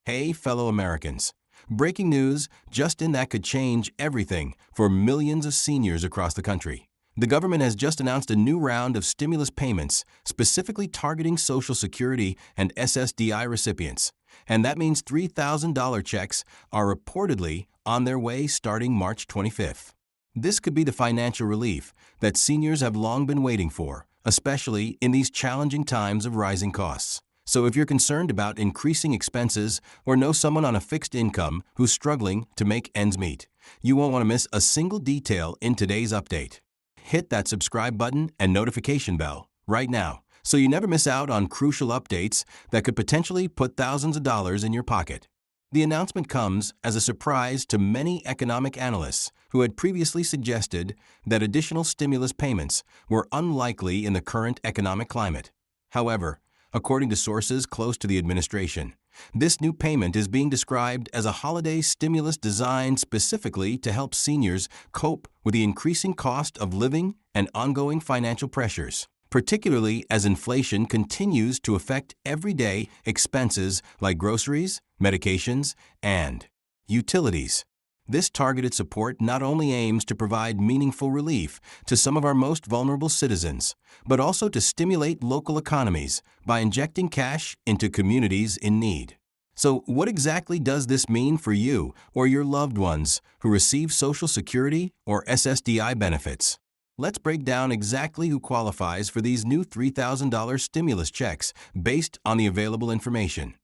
Hey, fellow Americans. Breaking news just in that could change everything for millions of seniors across the country. The government has just announced a new round of stimulus payments specifically targeting Social Security and SSDI recipients. And that means $3,000 checks are reportedly on their way starting March 25th. This could be the financial relief that seniors have long been waiting for, especially in these challenging times of rising costs. So if you're concerned about increasing expenses or know someone on a fixed income who's struggling to make ends meet, you won't want to miss a single detail in today's update. Hit that subscribe button and notification bell right now so you never miss out on crucial updates that could potentially put thousands of dollars in your pocket. The announcement comes as a surprise to many economic analysts who had previously suggested that additional stimulus payments were unlikely in the current economic climate. However, according to sources close to the administration, this new payment is being described as a holiday stimulus designed specifically to help seniors cope with the increasing cost of living and ongoing financial pressures, particularly as inflation continues to affect everyday expenses like groceries, medications, and utilities. This targeted support not only aims to provide meaningful relief to some of our most vulnerable citizens, but also to stimulate local economies by injecting cash into communities in need. So, what exactly does this mean for you or your loved ones who receive Social Security or SSDI benefits? Let's break down exactly who qualifies for these new $3,000 stimulus checks based on the available information.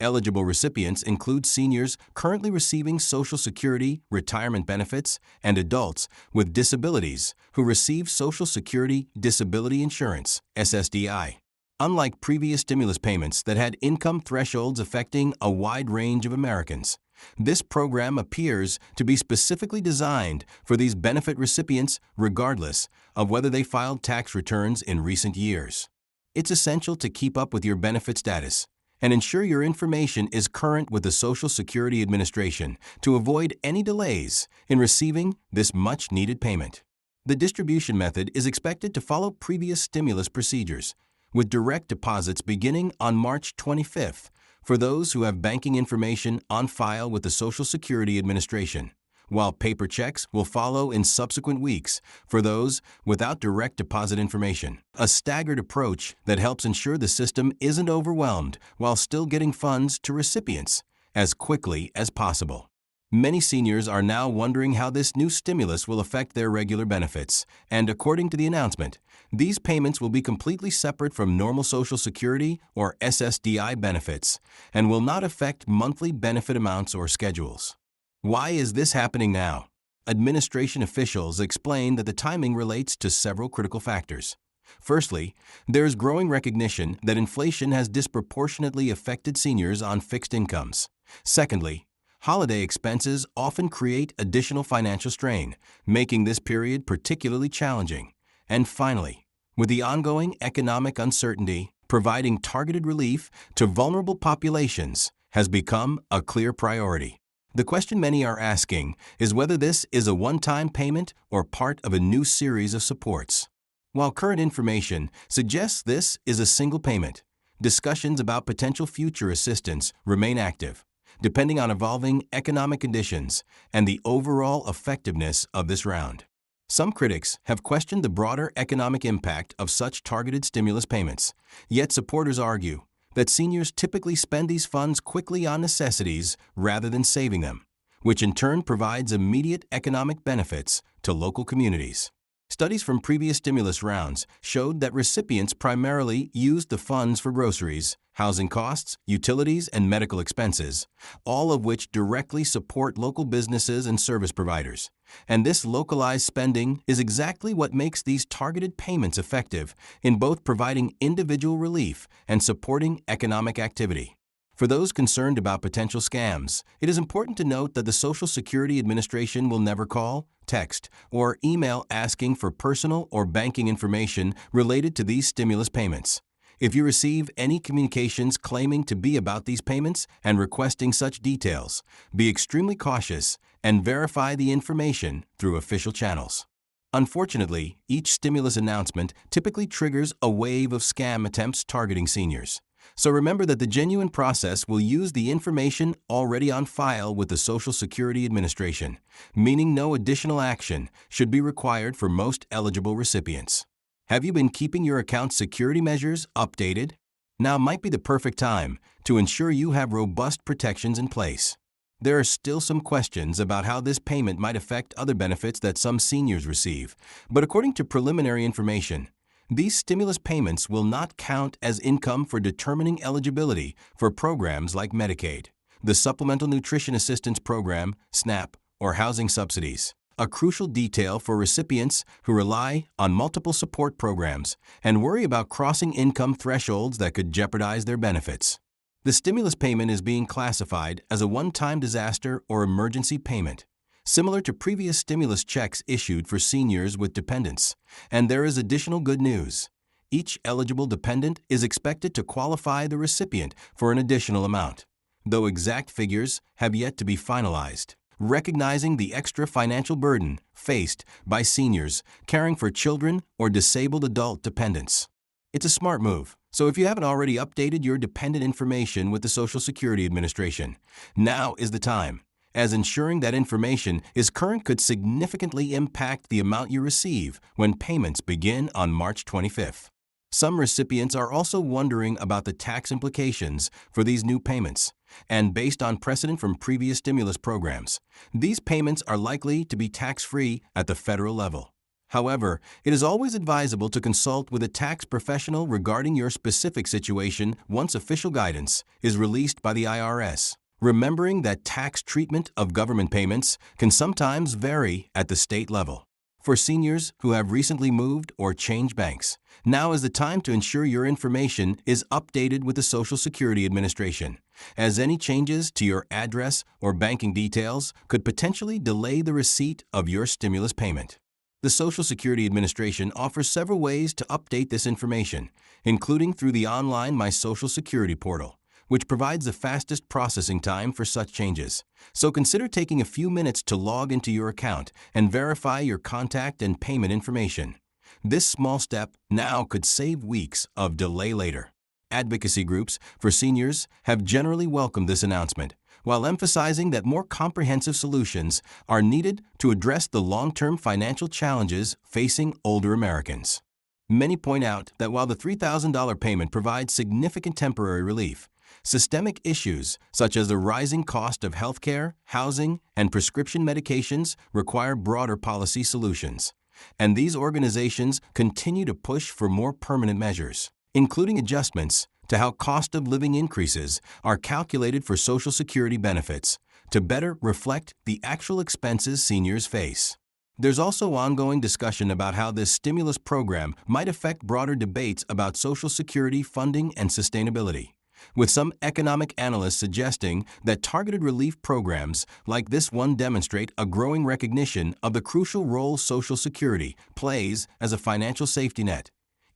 Eligible recipients include seniors currently receiving Social Security, retirement benefits, and adults with disabilities who receive Social Security Disability Insurance, SSDI. Unlike previous stimulus payments that had income thresholds affecting a wide range of Americans, this program appears to be specifically designed for these benefit recipients regardless of whether they filed tax returns in recent years. It's essential to keep up with your benefit status and ensure your information is current with the Social Security Administration to avoid any delays in receiving this much-needed payment. The distribution method is expected to follow previous stimulus procedures, with direct deposits beginning on March 25th for those who have banking information on file with the Social Security Administration, while paper checks will follow in subsequent weeks for those without direct deposit information. A staggered approach that helps ensure the system isn't overwhelmed while still getting funds to recipients as quickly as possible. Many seniors are now wondering how this new stimulus will affect their regular benefits, and according to the announcement, these payments will be completely separate from normal Social Security or SSDI benefits and will not affect monthly benefit amounts or schedules. Why is this happening now? Administration officials explain that the timing relates to several critical factors. Firstly, there is growing recognition that inflation has disproportionately affected seniors on fixed incomes. Secondly, holiday expenses often create additional financial strain, making this period particularly challenging. And finally, with the ongoing economic uncertainty, providing targeted relief to vulnerable populations has become a clear priority. The question many are asking is whether this is a one-time payment or part of a new series of supports. While current information suggests this is a single payment, discussions about potential future assistance remain active, depending on evolving economic conditions and the overall effectiveness of this round. Some critics have questioned the broader economic impact of such targeted stimulus payments, yet supporters argue that seniors typically spend these funds quickly on necessities rather than saving them, which in turn provides immediate economic benefits to local communities. Studies from previous stimulus rounds showed that recipients primarily used the funds for groceries, housing costs, utilities, and medical expenses, all of which directly support local businesses and service providers. And this localized spending is exactly what makes these targeted payments effective in both providing individual relief and supporting economic activity. For those concerned about potential scams, it is important to note that the Social Security Administration will never call, text, or email asking for personal or banking information related to these stimulus payments. If you receive any communications claiming to be about these payments and requesting such details, be extremely cautious and verify the information through official channels. Unfortunately, each stimulus announcement typically triggers a wave of scam attempts targeting seniors. So remember that the genuine process will use the information already on file with the Social Security Administration, meaning no additional action should be required for most eligible recipients. Have you been keeping your account's security measures updated? Now might be the perfect time to ensure you have robust protections in place. There are still some questions about how this payment might affect other benefits that some seniors receive, but according to preliminary information, these stimulus payments will not count as income for determining eligibility for programs like Medicaid, the Supplemental Nutrition Assistance Program, SNAP, or housing subsidies, a crucial detail for recipients who rely on multiple support programs and worry about crossing income thresholds that could jeopardize their benefits. The stimulus payment is being classified as a one-time disaster or emergency payment, similar to previous stimulus checks issued for seniors with dependents. And there is additional good news. Each eligible dependent is expected to qualify the recipient for an additional amount, though exact figures have yet to be finalized, recognizing the extra financial burden faced by seniors caring for children or disabled adult dependents. It's a smart move. So if you haven't already updated your dependent information with the Social Security Administration, now is the time, as ensuring that information is current could significantly impact the amount you receive when payments begin on March 25th. Some recipients are also wondering about the tax implications for these new payments, and based on precedent from previous stimulus programs, these payments are likely to be tax-free at the federal level. However, it is always advisable to consult with a tax professional regarding your specific situation once official guidance is released by the IRS, remembering that tax treatment of government payments can sometimes vary at the state level. For seniors who have recently moved or changed banks, now is the time to ensure your information is updated with the Social Security Administration, as any changes to your address or banking details could potentially delay the receipt of your stimulus payment. The Social Security Administration offers several ways to update this information, including through the online My Social Security portal, which provides the fastest processing time for such changes. So consider taking a few minutes to log into your account and verify your contact and payment information. This small step now could save weeks of delay later. Advocacy groups for seniors have generally welcomed this announcement, while emphasizing that more comprehensive solutions are needed to address the long-term financial challenges facing older Americans. Many point out that while the $3,000 payment provides significant temporary relief, systemic issues such as the rising cost of healthcare, housing, and prescription medications require broader policy solutions. And these organizations continue to push for more permanent measures, including adjustments to how cost of living increases are calculated for Social Security benefits to better reflect the actual expenses seniors face. There's also ongoing discussion about how this stimulus program might affect broader debates about Social Security funding and sustainability, with some economic analysts suggesting that targeted relief programs like this one demonstrate a growing recognition of the crucial role Social Security plays as a financial safety net,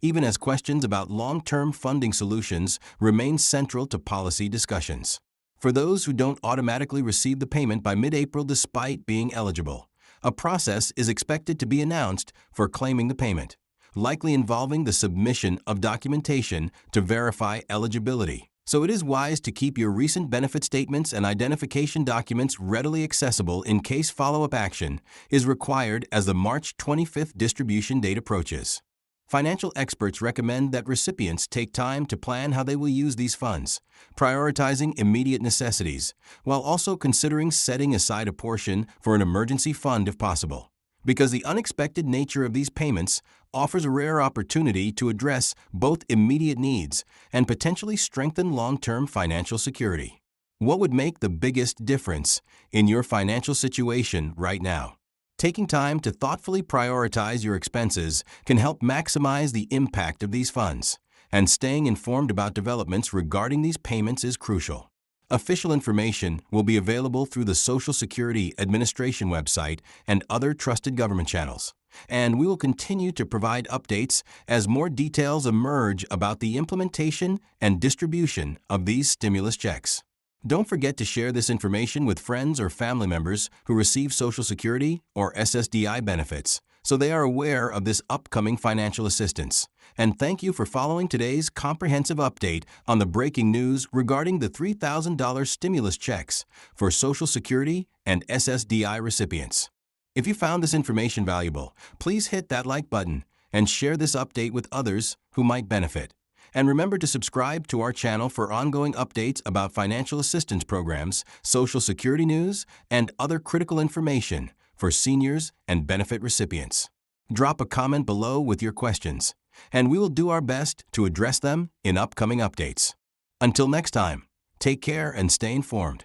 even as questions about long-term funding solutions remain central to policy discussions. For those who don't automatically receive the payment by mid-April despite being eligible, a process is expected to be announced for claiming the payment, likely involving the submission of documentation to verify eligibility. So it is wise to keep your recent benefit statements and identification documents readily accessible in case follow-up action is required as the March 25th distribution date approaches. Financial experts recommend that recipients take time to plan how they will use these funds, prioritizing immediate necessities, while also considering setting aside a portion for an emergency fund if possible, because the unexpected nature of these payments offers a rare opportunity to address both immediate needs and potentially strengthen long-term financial security. What would make the biggest difference in your financial situation right now? Taking time to thoughtfully prioritize your expenses can help maximize the impact of these funds, and staying informed about developments regarding these payments is crucial. Official information will be available through the Social Security Administration website and other trusted government channels, and we will continue to provide updates as more details emerge about the implementation and distribution of these stimulus checks. Don't forget to share this information with friends or family members who receive Social Security or SSDI benefits so they are aware of this upcoming financial assistance. And thank you for following today's comprehensive update on the breaking news regarding the $3,000 stimulus checks for Social Security and SSDI recipients. If you found this information valuable, please hit that like button and share this update with others who might benefit. And remember to subscribe to our channel for ongoing updates about financial assistance programs, Social Security news, and other critical information for seniors and benefit recipients. Drop a comment below with your questions, and we will do our best to address them in upcoming updates. Until next time, take care and stay informed.